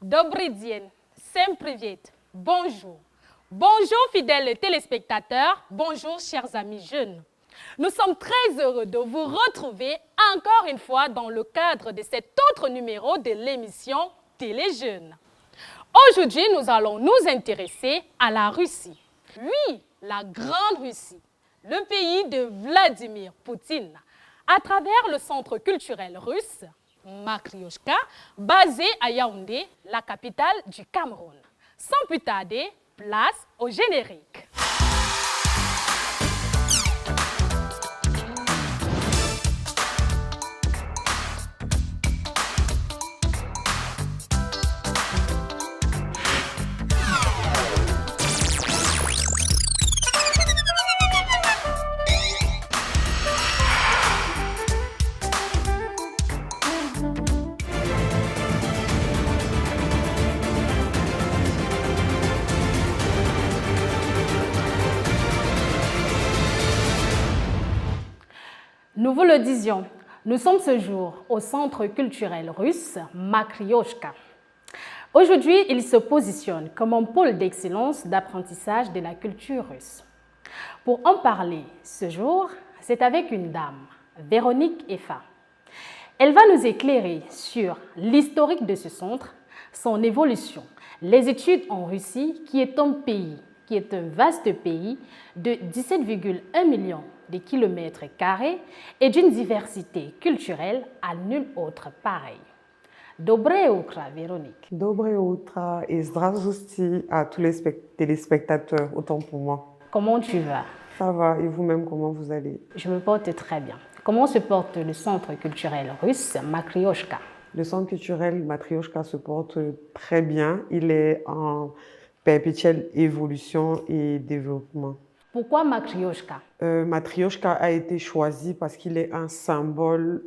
Dobry dzień, всем привет, bonjour. Bonjour fidèles téléspectateurs, bonjour chers amis jeunes. Nous sommes très heureux de vous retrouver encore une fois dans le cadre de cet autre numéro de l'émission Télé Jeunes. Aujourd'hui, nous allons nous intéresser à la Russie. Oui, la Grande Russie, le pays de Vladimir Poutine, à travers le centre culturel russe, Matrioshka, basé à Yaoundé, la capitale du Cameroun. Sans plus tarder, place au générique. Nous vous le disions, nous sommes ce jour au centre culturel russe Matrioshka. Aujourd'hui, il se positionne comme un pôle d'excellence d'apprentissage de la culture russe. Pour en parler ce jour, c'est avec une dame, Véronique Effa. Elle va nous éclairer sur l'historique de ce centre, son évolution, les études en Russie, qui est un vaste pays de 17,1 millions de kilomètres carrés et d'une diversité culturelle à nul autre pareil. Dobré утро, Véronique. Dobré утро et здравствуйте à tous les téléspectateurs, autant pour moi. Comment tu vas? Ça va, et vous-même, comment vous allez? Je me porte très bien. Comment se porte le centre culturel russe Matrioshka? Le centre culturel Matrioshka se porte très bien. Il est en perpétuelle évolution et développement. Pourquoi Matrioshka? Matrioshka a été choisi parce qu'il est un symbole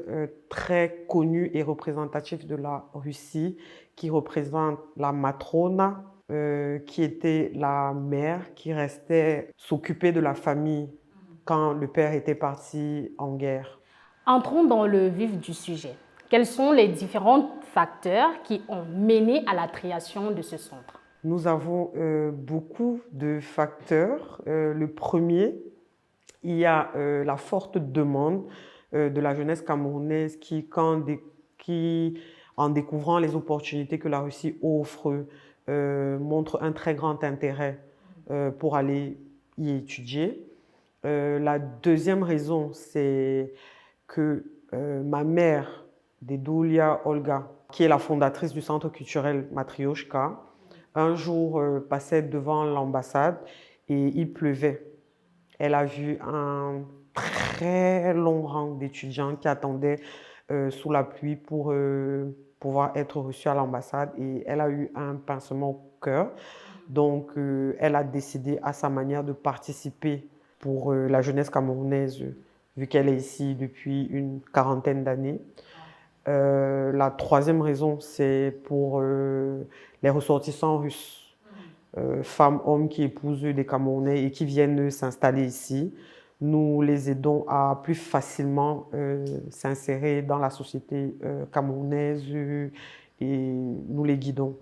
très connu et représentatif de la Russie, qui représente la Matrona, qui était la mère qui restait s'occuper de la famille quand le père était parti en guerre. Entrons dans le vif du sujet. Quels sont les différents facteurs qui ont mené à la création de ce centre? Nous avons beaucoup de facteurs. Le premier, il y a la forte demande de la jeunesse camerounaise qui, en découvrant les opportunités que la Russie offre, montre un très grand intérêt pour aller y étudier. La deuxième raison, c'est que ma mère, Dedulia Olga, qui est la fondatrice du centre culturel Matrioshka, un jour passait devant l'ambassade et il pleuvait. Elle a vu un très long rang d'étudiants qui attendaient sous la pluie pour pouvoir être reçus à l'ambassade et elle a eu un pincement au cœur. Donc, elle a décidé à sa manière de participer pour la jeunesse camerounaise, vu qu'elle est ici depuis une quarantaine d'années. La troisième raison, c'est pour les ressortissants russes, femmes, hommes qui épousent des Camerounais et qui viennent s'installer ici. Nous les aidons à plus facilement s'insérer dans la société camerounaise et nous les guidons.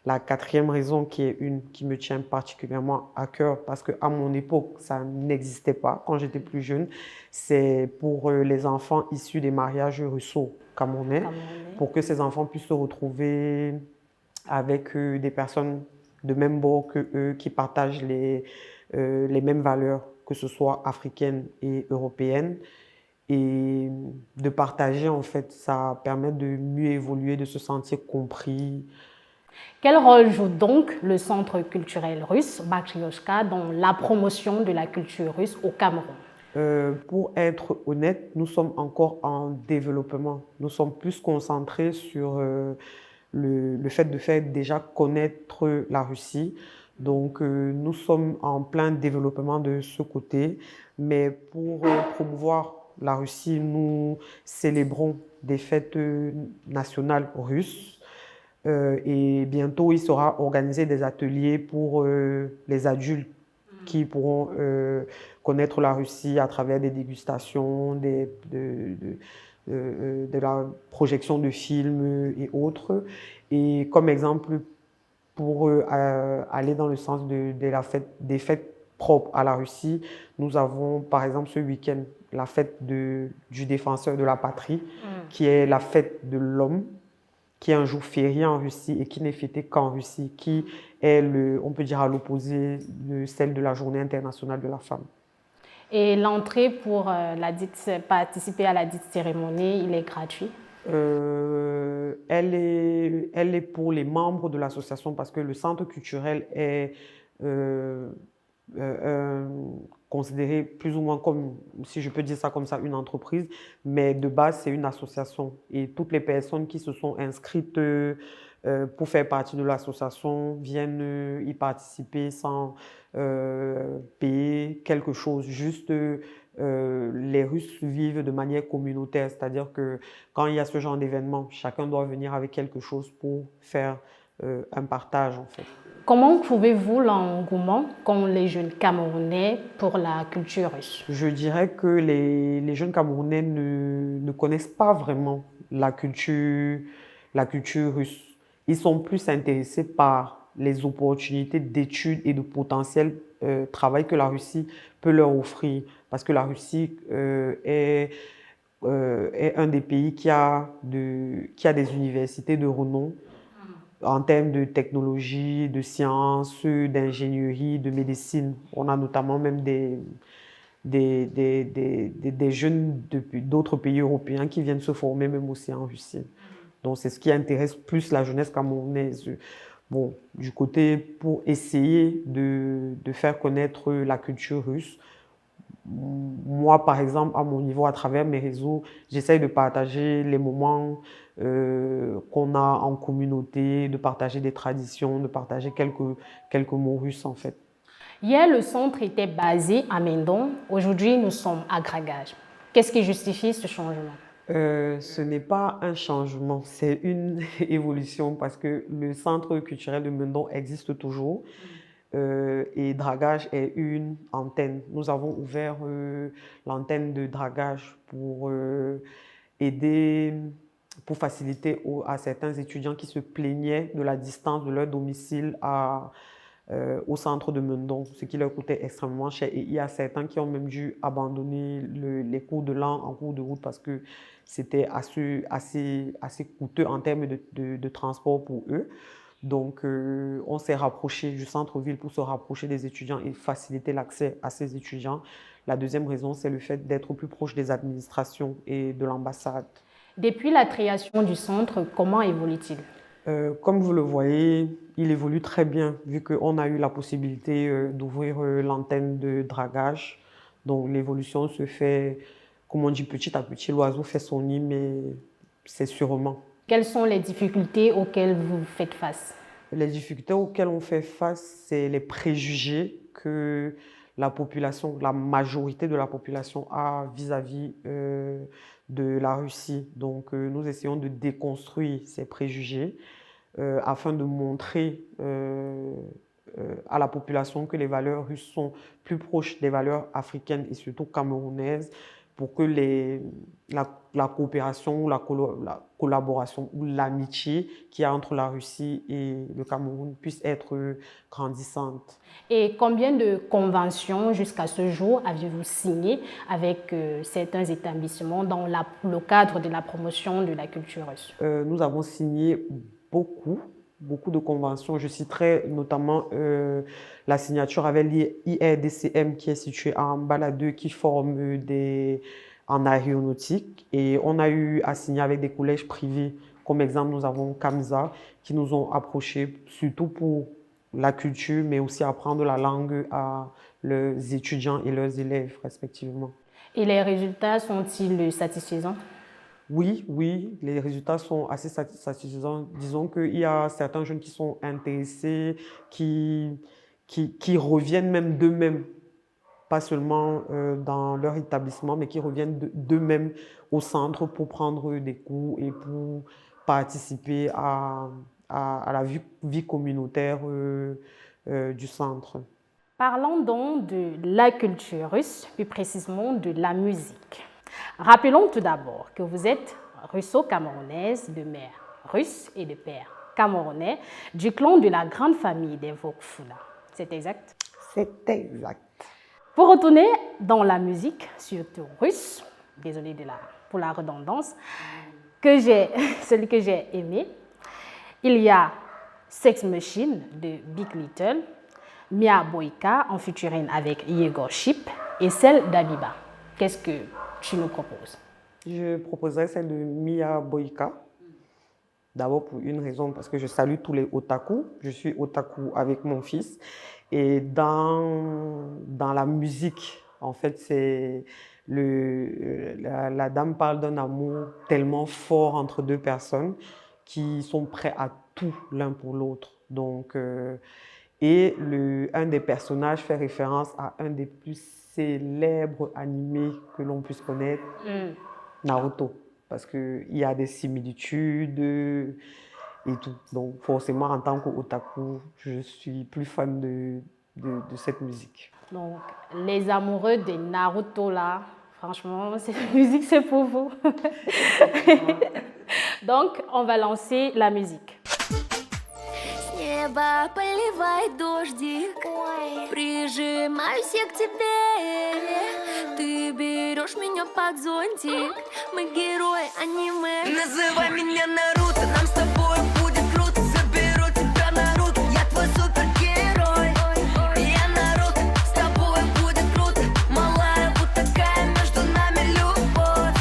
La quatrième raison, qui me tient particulièrement à cœur, parce qu'à mon époque, ça n'existait pas quand j'étais plus jeune, c'est pour les enfants issus des mariages russo-camerounais, pour que ces enfants puissent se retrouver avec des personnes de même bord que eux, qui partagent les mêmes valeurs, que ce soit africaines et européennes. Et de partager, en fait, ça permet de mieux évoluer, de se sentir compris. Quel rôle joue donc le centre culturel russe Matrioshka dans la promotion de la culture russe au Cameroun? Pour être honnête, nous sommes encore en développement. Nous sommes plus concentrés sur le fait de faire déjà connaître la Russie. Donc, nous sommes en plein développement de ce côté. Mais pour promouvoir la Russie, nous célébrons des fêtes nationales russes. Et bientôt, il sera organisé des ateliers pour les adultes qui pourront connaître la Russie à travers des dégustations, de la projection de films et autres. Et comme exemple, pour aller dans le sens des fêtes propres à la Russie, nous avons par exemple ce week-end la fête du défenseur de la patrie, qui est la fête de l'homme, qui est un jour férié en Russie et qui n'est fêté qu'en Russie, qui est, on peut dire, à l'opposé de celle de la Journée internationale de la femme. Et l'entrée pour participer à la dite cérémonie, il est gratuit? Elle est pour les membres de l'association parce que le centre culturel est considéré plus ou moins comme, si je peux dire ça comme ça, une entreprise, mais de base, c'est une association. Et toutes les personnes qui se sont inscrites pour faire partie de l'association viennent y participer sans payer quelque chose. Juste, les Russes vivent de manière communautaire, c'est-à-dire que quand il y a ce genre d'événement, chacun doit venir avec quelque chose pour faire un partage, en fait. Comment trouvez-vous l'engouement qu'ont les jeunes Camerounais pour la culture russe? Je dirais que les jeunes Camerounais ne connaissent pas vraiment la culture russe. Ils sont plus intéressés par les opportunités d'études et de potentiel travail que la Russie peut leur offrir. Parce que la Russie est un des pays qui a des universités de renom en termes de technologie, de sciences, d'ingénierie, de médecine. On a notamment même des jeunes d'autres pays européens qui viennent se former même aussi en Russie. Donc c'est ce qui intéresse plus la jeunesse camerounaise. Bon, du côté pour essayer de faire connaître la culture russe, moi, par exemple, à mon niveau, à travers mes réseaux, j'essaye de partager les moments qu'on a en communauté, de partager des traditions, de partager quelques mots russes, en fait. Hier, le centre était basé à Mendon. Aujourd'hui, nous sommes à Dragage. Qu'est-ce qui justifie ce changement? Ce n'est pas un changement, c'est une évolution parce que le centre culturel de Mendon existe toujours. Et Dragage est une antenne. Nous avons ouvert l'antenne de Dragage pour aider, pour faciliter à certains étudiants qui se plaignaient de la distance de leur domicile au centre de Mendon, ce qui leur coûtait extrêmement cher. Et il y a certains qui ont même dû abandonner les cours de langue en cours de route parce que c'était assez coûteux en termes de transport pour eux. Donc, on s'est rapproché du centre-ville pour se rapprocher des étudiants et faciliter l'accès à ces étudiants. La deuxième raison, c'est le fait d'être plus proche des administrations et de l'ambassade. Depuis la création du centre, comment évolue-t-il? Comme vous le voyez, il évolue très bien vu qu'on a eu la possibilité d'ouvrir l'antenne de Dragage. Donc, l'évolution se fait, comme on dit, petit à petit. L'oiseau fait son nid, mais c'est sûrement. Quelles sont les difficultés auxquelles vous faites face? Les difficultés auxquelles on fait face, c'est les préjugés que la population, la majorité de la population a vis-à-vis de la Russie. Donc, nous essayons de déconstruire ces préjugés afin de montrer à la population que les valeurs russes sont plus proches des valeurs africaines et surtout camerounaises pour que la coopération ou la collaboration ou l'amitié qu'il y a entre la Russie et le Cameroun puisse être grandissante. Et combien de conventions jusqu'à ce jour avez-vous signé avec certains établissements dans le cadre de la promotion de la culture russe? Nous avons signé beaucoup de conventions. Je citerai notamment la signature avec l'IRDCM qui est situé à Mbala 2 qui forme en aéronautique. Et on a eu à signer avec des collèges privés. Comme exemple, nous avons Kamza qui nous ont approchés surtout pour la culture, mais aussi apprendre la langue à leurs étudiants et leurs élèves respectivement. Et les résultats sont-ils satisfaisants? Oui, les résultats sont assez satisfaisants. Disons qu'il y a certains jeunes qui sont intéressés, qui reviennent même d'eux-mêmes, pas seulement dans leur établissement, mais qui reviennent d'eux-mêmes au centre pour prendre des cours et pour participer à la vie communautaire du centre. Parlons donc de la culture russe, plus précisément de la musique. Rappelons tout d'abord que vous êtes russo-camerounaise de mère russe et de père camerounais du clan de la grande famille des Vokfula. C'est exact? C'est exact. Pour retourner dans la musique, surtout russe, désolée pour la redondance, celui que j'ai aimé, il y a Sex Machine de Big Little, Mia Boyka en featuring avec Yegor Ship et celle d'Abiba. Qu'est-ce que tu nous proposes? Je proposerais celle de Mia Boyka. D'abord pour une raison, parce que je salue tous les otaku. Je suis otaku avec mon fils. Et dans la musique, en fait, c'est la dame parle d'un amour tellement fort entre deux personnes qui sont prêts à tout l'un pour l'autre. Donc, et un des personnages fait référence à un des plus célèbres animés que l'on puisse connaître, Naruto. Parce qu'il y a des similitudes et tout. Donc forcément, en tant qu'otaku, je suis plus fan de cette musique. Donc, les amoureux de Naruto, là, franchement, cette musique, c'est pour vous. Donc, on va lancer la musique. Небо поливает дождик, прижимаюсь я к тебе. Ты берешь меня под зонтик, мы герои аниме. Называй меня Наруто, нам с тобой будет круто. Заберу тебя на руки, я твой супергерой. Я Наруто, с тобой будет круто. Малая, вот такая между нами любовь.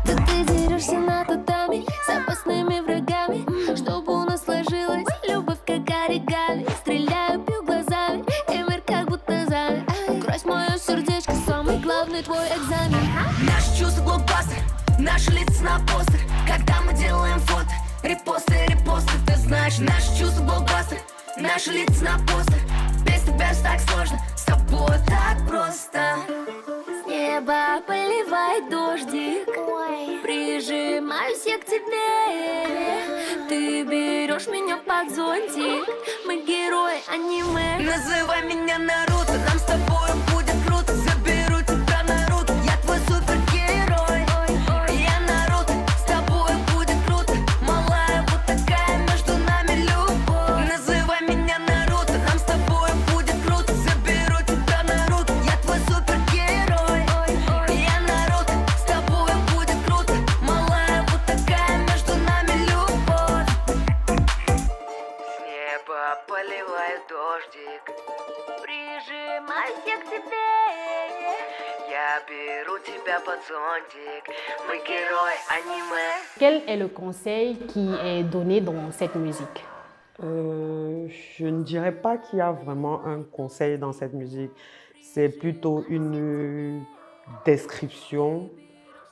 Да ты дерешься на татами с опасными врагами, чтобы у нас сложилась любовь как оригами. Стреляю, бью глазами, и мир как будто замер. Крось мое сердечко, самый главный твой экзамен. Наш чувство блокбастер, наши лица на постер. Когда мы делаем фото, репосты, ты знаешь. Наш чувство блокбастер, наши лица на постер. Без тебя ж так сложно, с тобой так просто. С неба поливает дождик, прижимаюсь я к тебе. Ты берешь меня под зонтик, мы герои аниме. Называй меня Наруто, нам с тобой будет круто. Заберу тебя на руки, я твой супергерой. Я Наруто, с тобой будет круто. Малая, вот такая между нами любовь. Называй меня Наруто, нам с тобой будет круто. Заберу тебя на руки, я твой супергерой. Я Наруто, с тобой будет круто. Малая, вот такая между нами любовь. С неба поливает дождик, прижимаюсь я к тебе. Я беру тебя под зонтик, мы герои аниме. Quel est le conseil qui est donné dans cette musique? Je ne dirais pas qu'il y a vraiment un conseil dans cette musique. C'est plutôt une description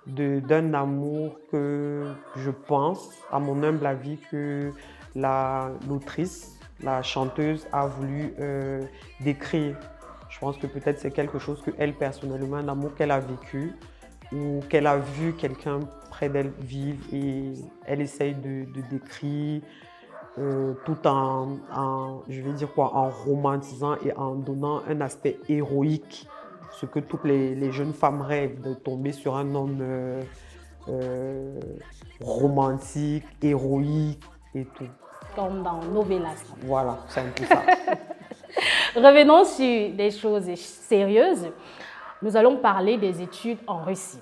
d'un amour que je pense, à mon humble avis, que l'autrice, la chanteuse a voulu décrire. Je pense que peut-être c'est quelque chose qu'elle personnellement, un amour qu'elle a vécu ou qu'elle a vu quelqu'un près d'elle vivre et elle essaye de décrire tout je vais dire quoi, en romantisant et en donnant un aspect héroïque, ce que toutes les jeunes femmes rêvent, de tomber sur un homme romantique, héroïque et tout. Comme dans Novelas. Voilà, c'est un peu ça. Revenons sur des choses sérieuses. Nous allons parler des études en Russie.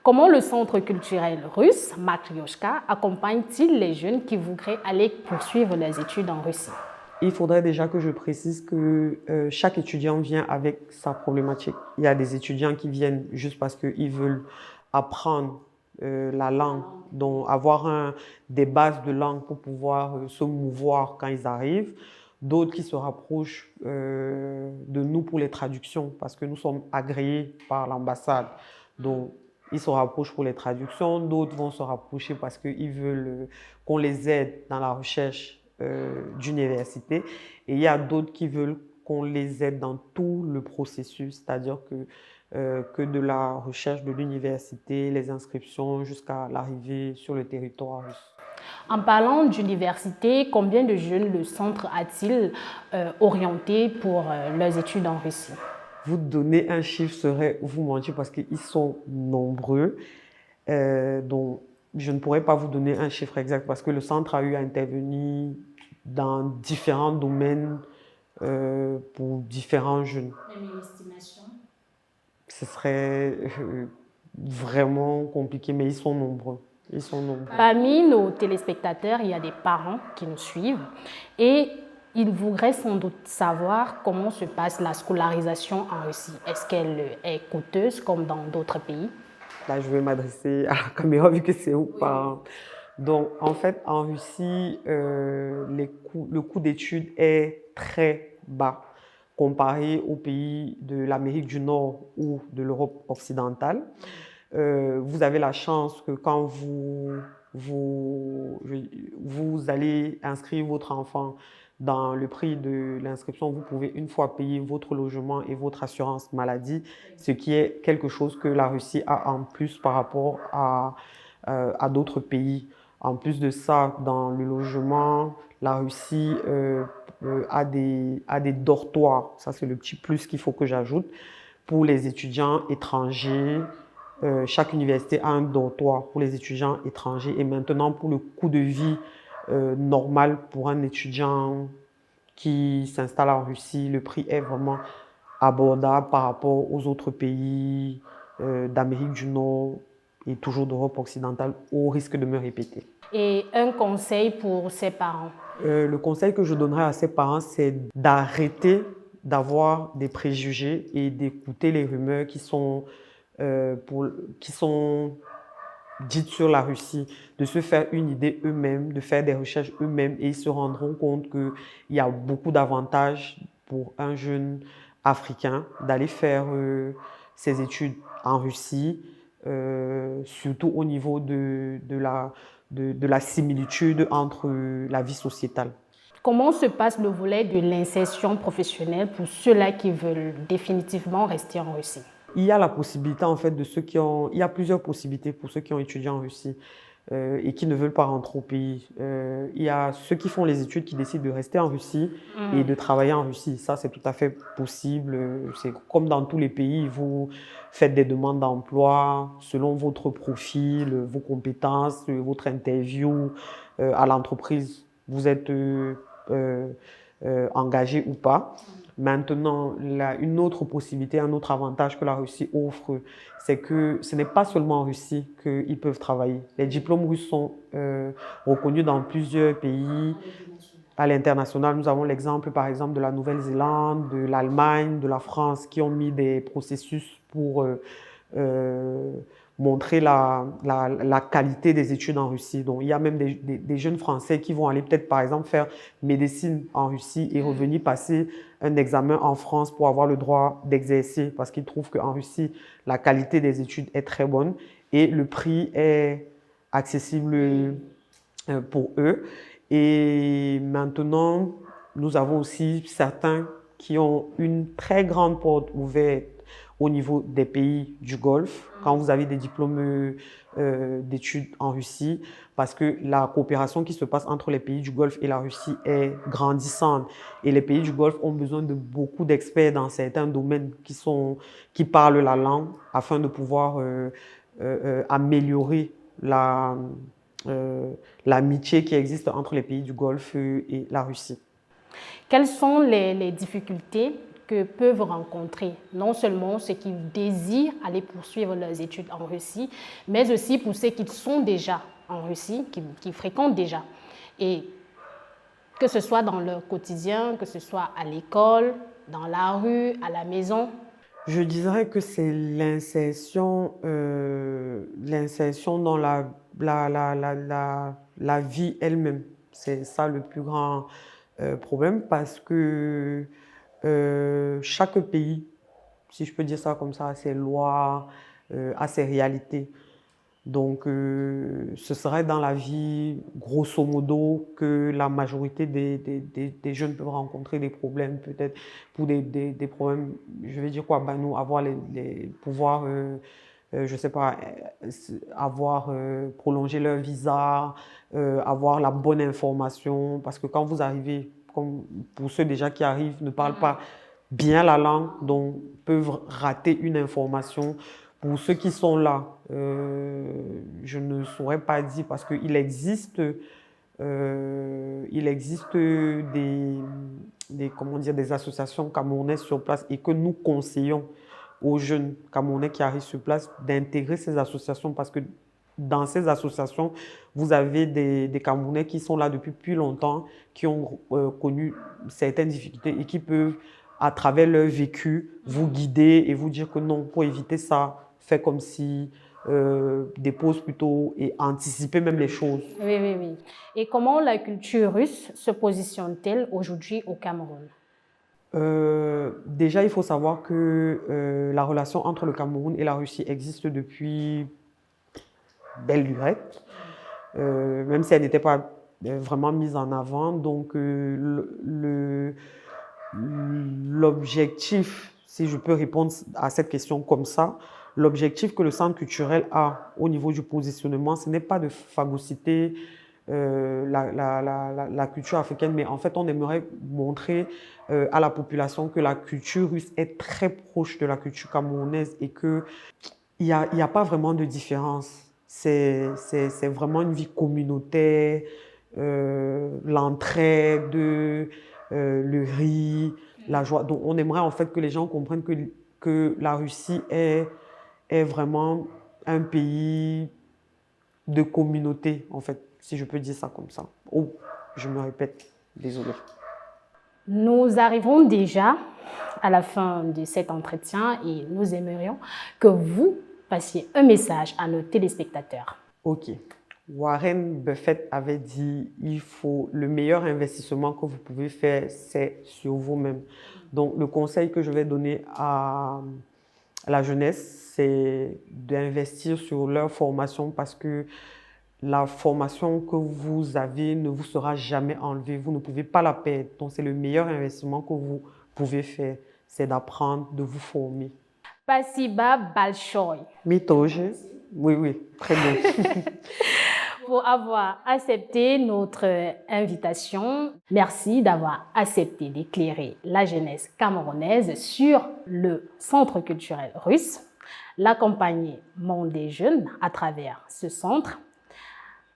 Comment le centre culturel russe, Matryoshka, accompagne-t-il les jeunes qui voudraient aller poursuivre leurs études en Russie? Il faudrait déjà que je précise que chaque étudiant vient avec sa problématique. Il y a des étudiants qui viennent juste parce qu'ils veulent apprendre la langue, donc avoir des bases de langue pour pouvoir se mouvoir quand ils arrivent. D'autres qui se rapprochent de nous pour les traductions parce que nous sommes agréés par l'ambassade. Donc, ils se rapprochent pour les traductions. D'autres vont se rapprocher parce qu'ils veulent qu'on les aide dans la recherche d'université. Et il y a d'autres qui veulent qu'on les aide dans tout le processus, c'est-à-dire que de la recherche de l'université, les inscriptions jusqu'à l'arrivée sur le territoire russe. En parlant d'université, combien de jeunes le centre a-t-il orienté pour leurs études en Russie? vous donner un chiffre serait vous mentir parce qu'ils sont nombreux. Donc, je ne pourrais pas vous donner un chiffre exact parce que le centre a eu à intervenir dans différents domaines pour différents jeunes. Même une estimation? Ce serait vraiment compliqué, mais ils sont nombreux. Ils sont nombreux. Parmi nos téléspectateurs, il y a des parents qui nous suivent et il voudrait sans doute savoir comment se passe la scolarisation en Russie. Est-ce qu'elle est coûteuse comme dans d'autres pays? Là, je vais m'adresser à la caméra vu que c'est aux parents. Donc, en fait, en Russie, le coût d'études est très bas comparé aux pays de l'Amérique du Nord ou de l'Europe occidentale. Vous avez la chance que quand vous allez inscrire votre enfant dans le prix de l'inscription, vous pouvez une fois payer votre logement et votre assurance maladie, ce qui est quelque chose que la Russie a en plus par rapport à d'autres pays. En plus de ça, dans le logement, la Russie a des dortoirs. Ça, c'est le petit plus qu'il faut que j'ajoute. Pour les étudiants étrangers, chaque université a un dortoir pour les étudiants étrangers. Et maintenant, pour le coût de vie normal pour un étudiant qui s'installe en Russie, le prix est vraiment abordable par rapport aux autres pays d'Amérique du Nord et toujours d'Europe occidentale, au risque de me répéter. Et un conseil pour ses parents? Le conseil que je donnerais à ses parents, c'est d'arrêter d'avoir des préjugés et d'écouter les rumeurs qui sont dites sur la Russie, de se faire une idée eux-mêmes, de faire des recherches eux-mêmes et ils se rendront compte qu'il y a beaucoup d'avantages pour un jeune Africain d'aller faire ses études en Russie, surtout au niveau de la similitude entre la vie sociétale. Comment se passe le volet de l'insertion professionnelle pour ceux-là qui veulent définitivement rester en Russie? Il y a la possibilité, en fait, il y a plusieurs possibilités pour ceux qui ont étudié en Russie et qui ne veulent pas rentrer au pays. Il y a ceux qui font les études qui décident de rester en Russie et de travailler en Russie. Ça, c'est tout à fait possible. C'est comme dans tous les pays, vous faites des demandes d'emploi selon votre profil, vos compétences, votre interview à l'entreprise. Vous êtes engagé ou pas. Maintenant, une autre possibilité, un autre avantage que la Russie offre, c'est que ce n'est pas seulement en Russie qu'ils peuvent travailler. Les diplômes russes sont reconnus dans plusieurs pays. À l'international, nous avons l'exemple, par exemple, de la Nouvelle-Zélande, de l'Allemagne, de la France, qui ont mis des processus pour montrer la qualité des études en Russie. Donc, il y a même des jeunes Français qui vont aller peut-être, par exemple, faire médecine en Russie et revenir passer un examen en France pour avoir le droit d'exercer parce qu'ils trouvent qu'en Russie, la qualité des études est très bonne et le prix est accessible pour eux. Et maintenant, nous avons aussi certains qui ont une très grande porte ouverte au niveau des pays du Golfe, quand vous avez des diplômes d'études en Russie, parce que la coopération qui se passe entre les pays du Golfe et la Russie est grandissante. Et les pays du Golfe ont besoin de beaucoup d'experts dans certains domaines qui parlent la langue, afin de pouvoir améliorer l'amitié qui existe entre les pays du Golfe et la Russie. Quelles sont les difficultés que peuvent rencontrer non seulement ceux qui désirent aller poursuivre leurs études en Russie, mais aussi pour ceux qui sont déjà en Russie, qui fréquentent déjà, et que ce soit dans leur quotidien, que ce soit à l'école, dans la rue, à la maison? Je dirais que c'est l'insertion dans la vie elle-même. C'est ça le plus grand problème parce que chaque pays, si je peux dire ça comme ça, a ses lois, a ses réalités. Donc, ce serait dans la vie, grosso modo, que la majorité des jeunes peuvent rencontrer des problèmes, peut-être pour des problèmes, je vais dire quoi, nous, avoir pouvoir, je sais pas, prolonger leur visa, avoir la bonne information, parce que quand vous arrivez, comme pour ceux déjà qui arrivent, ne parlent pas bien la langue, donc peuvent rater une information. Pour ceux qui sont là, je ne saurais pas dire parce qu'il existe, comment dire, des associations camerounaises sur place et que nous conseillons aux jeunes Camerounais qui arrivent sur place d'intégrer ces associations parce que dans ces associations, vous avez des Camerounais qui sont là depuis plus longtemps, qui ont connu certaines difficultés et qui peuvent, à travers leur vécu, vous guider et vous dire que non, pour éviter ça, fais comme si, dépose plutôt et anticiper même les choses. Oui, oui, oui. Et comment la culture russe se positionne-t-elle aujourd'hui au Cameroun? Déjà, il faut savoir que la relation entre le Cameroun et la Russie existe depuis belle lurette, même si elle n'était pas vraiment mise en avant. Donc, l'objectif, si je peux répondre à cette question comme ça, l'objectif que le centre culturel a au niveau du positionnement, ce n'est pas de phagocyter la culture africaine, mais en fait, on aimerait montrer à la population que la culture russe est très proche de la culture camerounaise et qu'il n'y a pas vraiment de différence. C'est vraiment une vie communautaire, l'entraide, le riz, la joie. Donc, on aimerait en fait que les gens comprennent que la Russie est vraiment un pays de communauté, en fait, si je peux dire ça comme ça. Oh, je me répète, désolé. Nous arrivons déjà à la fin de cet entretien et nous aimerions que vous passiez un message à nos téléspectateurs. Ok. Warren Buffett avait dit le meilleur investissement que vous pouvez faire, c'est sur vous-même. Donc, le conseil que je vais donner à la jeunesse, c'est d'investir sur leur formation parce que la formation que vous avez ne vous sera jamais enlevée. Vous ne pouvez pas la perdre. Donc, c'est le meilleur investissement que vous pouvez faire, c'est d'apprendre, de vous former. Spasiba Balshoy. Mitoge. Oui, très bien. Pour avoir accepté notre invitation. Merci d'avoir accepté d'éclairer la jeunesse camerounaise sur le centre culturel russe, l'accompagnement des jeunes à travers ce centre,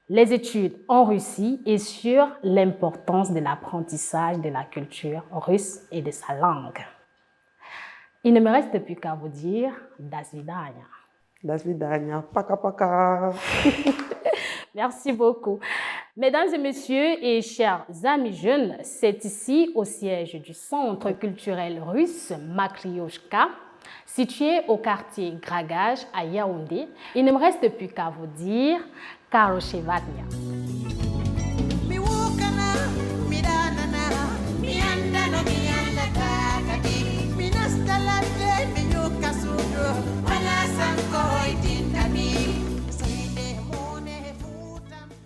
les études en Russie et sur l'importance de l'apprentissage de la culture russe et de sa langue. Il ne me reste plus qu'à vous dire Das vidania. Das vidania, paka paka. Merci beaucoup. Mesdames et messieurs et chers amis jeunes, c'est ici au siège du Centre culturel russe Makrioshka, situé au quartier Gragage à Yaoundé. Il ne me reste plus qu'à vous dire Karochevatnia.